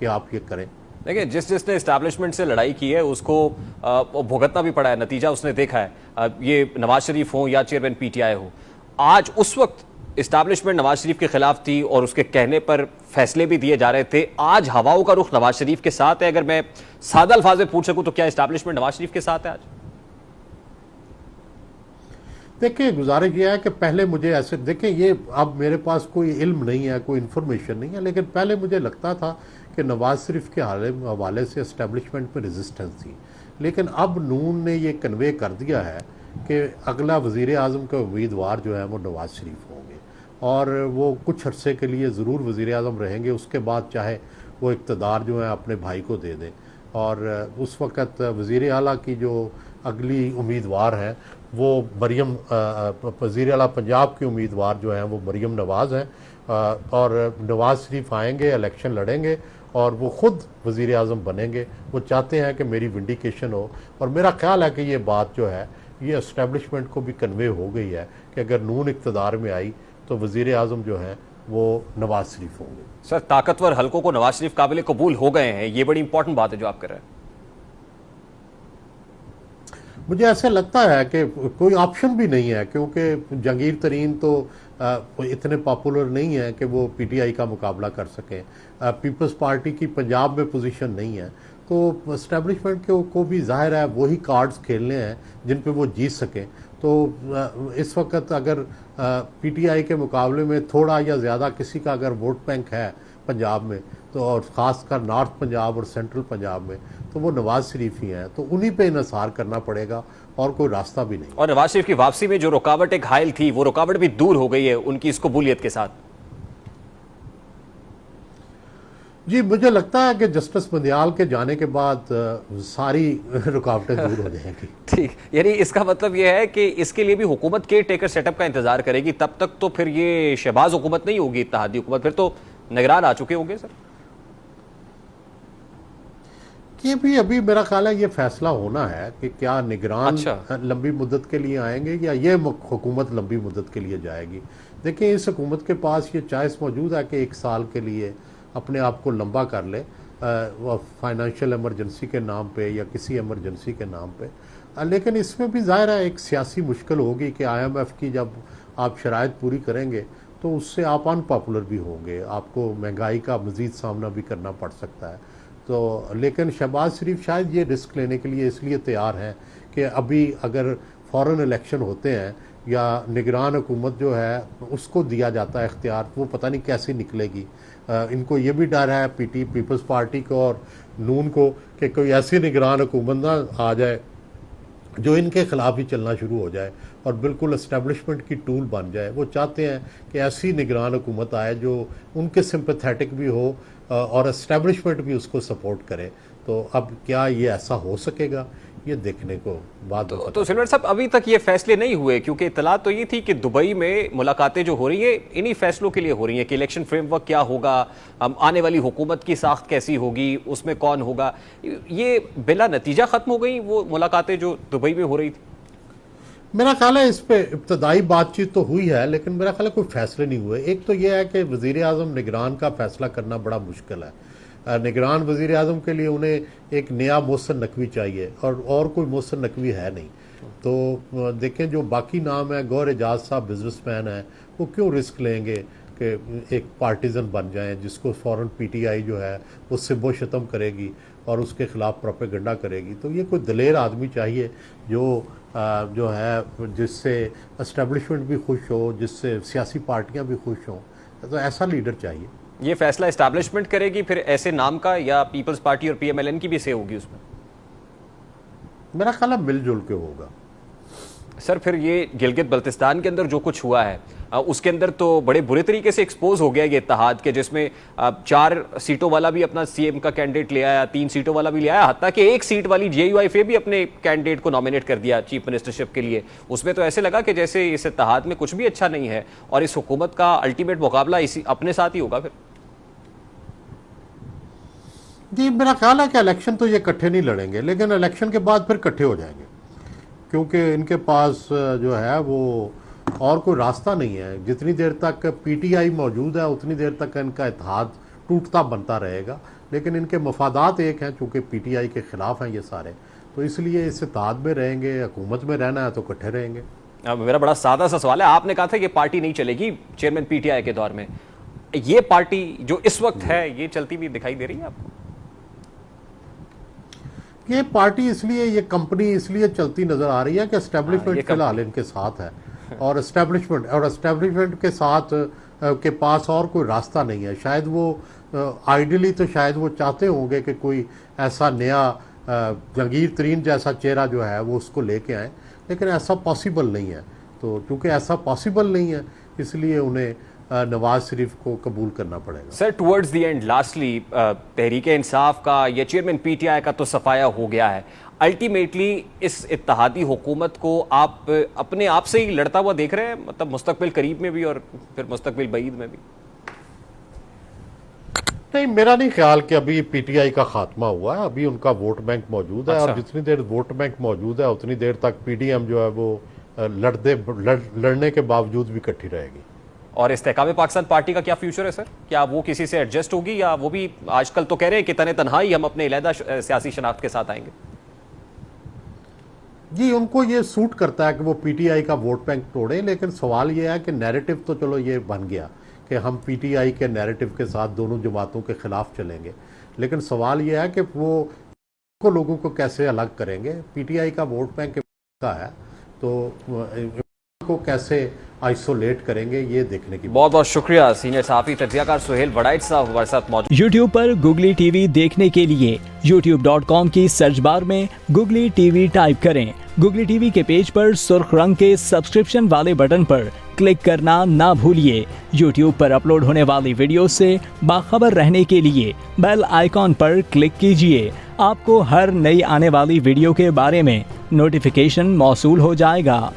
कि आप ये करें। देखिए, जिसने इस्टेब्लिशमेंट से लड़ाई की है उसको भुगतना भी पड़ा है, नतीजा उसने देखा है। ये नवाज शरीफ हो या चेयरमैन पीटीआई हो, आज उस वक्त इस्टेब्लिशमेंट नवाज शरीफ के खिलाफ थी और उसके कहने पर फैसले भी दिए जा रहे थे। आज हवाओं का रुख नवाज शरीफ के साथ है। अगर मैं सादा अल्फाज में पूछ सकूं तो क्या इस्टेब्लिशमेंट नवाज शरीफ के साथ है आज? देखिए, गुजारिश ये है कि पहले मुझे ऐसे, देखिए ये अब मेरे पास कोई इल्म नहीं है, कोई इन्फॉर्मेशन नहीं है, लेकिन पहले मुझे लगता था कि नवाज शरीफ के हवाले से इस्टेब्लिशमेंट में रेजिस्टेंस थी। लेकिन अब नून ने ये कन्वे कर दिया है कि अगला वज़ीर आज़म का उम्मीदवार जो है वो नवाज शरीफ होंगे और वो कुछ अरसे के लिए ज़रूर वज़ीर आज़म रहेंगे। उसके बाद चाहे वो इक़्तिदार जो है अपने भाई को दे दें, और उस वक़्त वज़ीर आला की जो अगली उम्मीदवार हैं वो मरीम, वज़ीर आला पंजाब की उम्मीदवार जो हैं वो मरीम नवाज़ हैं, और नवाज शरीफ आएंगे, इलेक्शन लड़ेंगे और वो ख़ुद वज़ीर आज़म बनेंगे। वो चाहते हैं कि मेरी विंडिकेशन हो, और मेरा ख्याल है कि ये बात जो है ये इस्टेब्लिशमेंट को भी कन्वे हो गई है कि अगर नून इक़्तिदार में आई तो वज़ीर आज़म जो हैं वो नवाज शरीफ होंगे। सर, ताकतवर हलकों को नवाज शरीफ काबिल कबूल हो गए हैं, ये बड़ी इंपॉर्टेंट बात है जो आप कर रहे हैं। मुझे ऐसा लगता है कि कोई ऑप्शन भी नहीं है, क्योंकि जहांगीर तरीन तो इतने पॉपुलर नहीं है कि वो पीटीआई का मुकाबला कर सकें। पीपल्स पार्टी की पंजाब में पोजीशन नहीं है, तो इस्टेब्लिशमेंट को भी जाहिर है वही कार्ड्स खेलने हैं जिन पे वो जीत सकें। तो इस वक्त अगर पीटीआई के मुकाबले में थोड़ा या ज़्यादा किसी का अगर वोट बैंक है पंजाब में, तो और ख़ासकर नॉर्थ पंजाब और सेंट्रल पंजाब में, तो वो नवाज शरीफ ही हैं, तो उन्हीं पे इन्हिसार करना पड़ेगा और कोई रास्ता भी नहीं। और नवाज शरीफ की वापसी में जो रुकावट एक घायल थी, वो रुकावट भी दूर हो गई है उनकी इस कबूलियत के साथ। जी, मुझे लगता है कि जस्टिस बंदियाल के जाने के बाद सारी रुकावटें दूर हो जाएंगी। ठीक, यानी इसका मतलब यह है कि इसके लिए भी हुकूमत केयर टेकर सेटअप का इंतजार करेगी। तब तक तो फिर ये शहबाज हुकूमत नहीं होगी, इत्तेहादी हुकूमत, फिर तो निगरान आ चुके होंगे। सर, ये भी अभी मेरा ख्याल है ये फैसला होना है कि क्या निगरान लंबी मुद्दत के लिए आएंगे या ये हुकूमत लंबी मुद्दत के लिए जाएगी। देखिए, इस हुकूमत के पास ये चॉइस मौजूद है कि 1 साल के लिए अपने आप को लंबा कर ले, फाइनेंशियल एमरजेंसी के नाम पे या किसी एमरजेंसी के नाम पे। लेकिन इसमें भी ज़ाहिर है एक सियासी मुश्किल होगी कि IMF की जब आप शराइत पूरी करेंगे तो उससे आप अनपॉपुलर भी होंगे, आपको महंगाई का मज़ीद सामना भी करना पड़ सकता है। तो लेकिन शहबाज शरीफ शायद ये रिस्क लेने के लिए इसलिए तैयार हैं कि अभी अगर फ़ौरन इलेक्शन होते हैं या निगरान हुकूमत जो है उसको दिया जाता है इख्तियार, वो पता नहीं कैसे निकलेगी। इनको ये भी डर है पीपल्स पार्टी को और नून को कि कोई ऐसी निगरान हुकूमत ना आ जाए जो इनके खिलाफ ही चलना शुरू हो जाए और बिल्कुल इस्टेब्लिशमेंट की टूल बन जाए। वो चाहते हैं कि ऐसी निगरान हुकूमत आए जो उनके सिंपैथेटिक भी हो और इस्टेब्लिशमेंट भी उसको सपोर्ट करे। तो अब क्या ये ऐसा हो सकेगा, ये देखने को बाद में। तो सिलवर साहब, अभी तक ये फैसले नहीं हुए, क्योंकि इतला तो ये थी कि दुबई में मुलाकातें जो हो रही है इन्हीं फैसलों के लिए हो रही है कि इलेक्शन फ्रेमवर्क क्या होगा, आने वाली हुकूमत की साख्त कैसी होगी, उसमें कौन होगा। ये बिला नतीजा खत्म हो गई वो मुलाकातें जो दुबई में हो रही थी। मेरा ख्याल है इस पे इब्तदाई बातचीत तो हुई है, लेकिन मेरा ख्याल है कोई फैसले नहीं हुए। एक तो यह है कि वज़ीर आज़म निगरान का फैसला करना बड़ा मुश्किल है। निगरान वज़ीर आज़म के लिए उन्हें एक नया मोहसिन नकवी चाहिए और कोई मोहसिन नकवी है नहीं। तो देखें, जो बाकी नाम है, गौहर एजाज साहब बिजनेसमैन हैं, वो क्यों रिस्क लेंगे कि एक पार्टीजन बन जाएं जिसको फ़ौरन पीटीआई जो है वो सिबो शतम करेगी और उसके ख़िलाफ़ प्रोपेगेंडा करेगी। तो ये कोई दलेर आदमी चाहिए जो है जिससे इस्टेब्लिशमेंट भी खुश हो, जिससे सियासी पार्टियाँ भी खुश हों। तो ऐसा लीडर चाहिए। ये फैसला इस्टेब्लिशमेंट करेगी फिर ऐसे नाम का, या पीपल्स पार्टी और PMLN की भी से होगी उसमें? मेरा ख्याल है मिलजुल के होगा। सर, फिर ये गिलगित बल्तिस्तान के अंदर जो कुछ हुआ है उसके अंदर तो बड़े बुरे तरीके से एक्सपोज हो गया ये इत्तेहाद के, जिसमें 4 सीटों वाला भी अपना CM का कैंडिडेट ले आया, 3 सीटों वाला भी ले आया, हत्ता कि 1 सीट वाली JUIF भी अपने कैंडिडेट को नॉमिनेट कर दिया चीफ मिनिस्टरशिप के लिए। उसमें तो ऐसे लगा कि जैसे इस इत्तेहाद में कुछ भी अच्छा नहीं है और इस हुकूमत का अल्टीमेट मुकाबला इसी अपने साथ ही होगा। फिर जी, मेरा ख्याल है कि इलेक्शन तो ये इकट्ठे नहीं लड़ेंगे, लेकिन इलेक्शन के बाद फिर इकट्ठे हो जाएंगे, क्योंकि इनके पास जो है वो और कोई रास्ता नहीं है। जितनी देर तक PTI मौजूद है उतनी देर तक इनका इत्तेहाद टूटता बनता रहेगा। लेकिन इनके मफादात एक हैं, चूँकि पीटीआई के ख़िलाफ़ हैं ये सारे, तो इसलिए इस इत्तेहाद में रहेंगे। हुकूमत में रहना है तो इकट्ठे रहेंगे। अब मेरा बड़ा सादा सा सवाल है, आपने कहा था कि पार्टी नहीं चलेगी चेयरमैन पीटीआई के दौर में, ये पार्टी जो इस वक्त है ये चलती हुई दिखाई दे रही है आपको? ये पार्टी इसलिए, ये कंपनी इसलिए चलती नजर आ रही है कि एस्टेब्लिशमेंट फिलहाल इनके साथ है, और एस्टेब्लिशमेंट के साथ के पास और कोई रास्ता नहीं है। शायद वो आइडियली तो शायद वो चाहते होंगे कि कोई ऐसा नया जंगीर तरीन जैसा चेहरा जो है वो उसको लेके आए, लेकिन ऐसा पॉसिबल नहीं है। तो चूंकि ऐसा पॉसिबल नहीं है, इसलिए उन्हें नवाज शरीफ को कबूल करना पड़ेगा। Sir, towards the end lastly Tehreek Insaf का या चेयरमैन पीटीआई का तो सफाया हो गया है, अल्टीमेटली इस इत्तेहादी हुकूमत को आप अपने आप से ही लड़ता हुआ देख रहे हैं, मतलब मुस्तकबिल करीब में भी और फिर मुस्तकबिल बईद में भी? नहीं, मेरा नहीं ख्याल कि अभी पीटीआई का खात्मा हुआ है। अभी उनका वोट बैंक मौजूद है। और जितनी देर वोट बैंक मौजूद है उतनी देर तक पीडीएम जो है वो लड़ने के बावजूद भी इकट्ठी रहेगी। और इस्तेहकाम पाकिस्तान पार्टी का क्या फ्यूचर है सर? क्या वो किसी से एडजस्ट होगी, या वो भी आजकल तो कह रहे हैं कि तने तन्हा ही हम अपने अलहदा सियासी शनाख्त के साथ आएंगे? जी, उनको ये सूट करता है कि वो पीटीआई का वोट बैंक तोड़े, लेकिन सवाल ये है कि नैरेटिव तो चलो ये बन गया कि हम पीटीआई के नैरेटिव के साथ दोनों जमातों के खिलाफ चलेंगे, लेकिन सवाल ये है कि वो लोगों को कैसे अलग करेंगे। पीटीआई का वोट बैंक का है, तो को कैसे आइसोलेट करेंगे ये देखने की। बहुत बहुत शुक्रिया सीनियर सहाफी तज्जियाकार सुहेल वड़ाइच साहब हमारे साथ मौजूद। YouTube पर गुगली टीवी देखने के लिए youtube.com की सर्च बार में गुगली टीवी टाइप करें। गुगली टीवी के पेज पर सुर्ख रंग के सब्सक्रिप्शन वाले बटन पर क्लिक करना ना भूलिए। YouTube पर अपलोड होने वाली वीडियो से बाखबर रहने के लिए बेल आइकॉन पर क्लिक कीजिए। आपको हर नई आने वाली वीडियो के बारे में नोटिफिकेशन मौसूल हो जाएगा।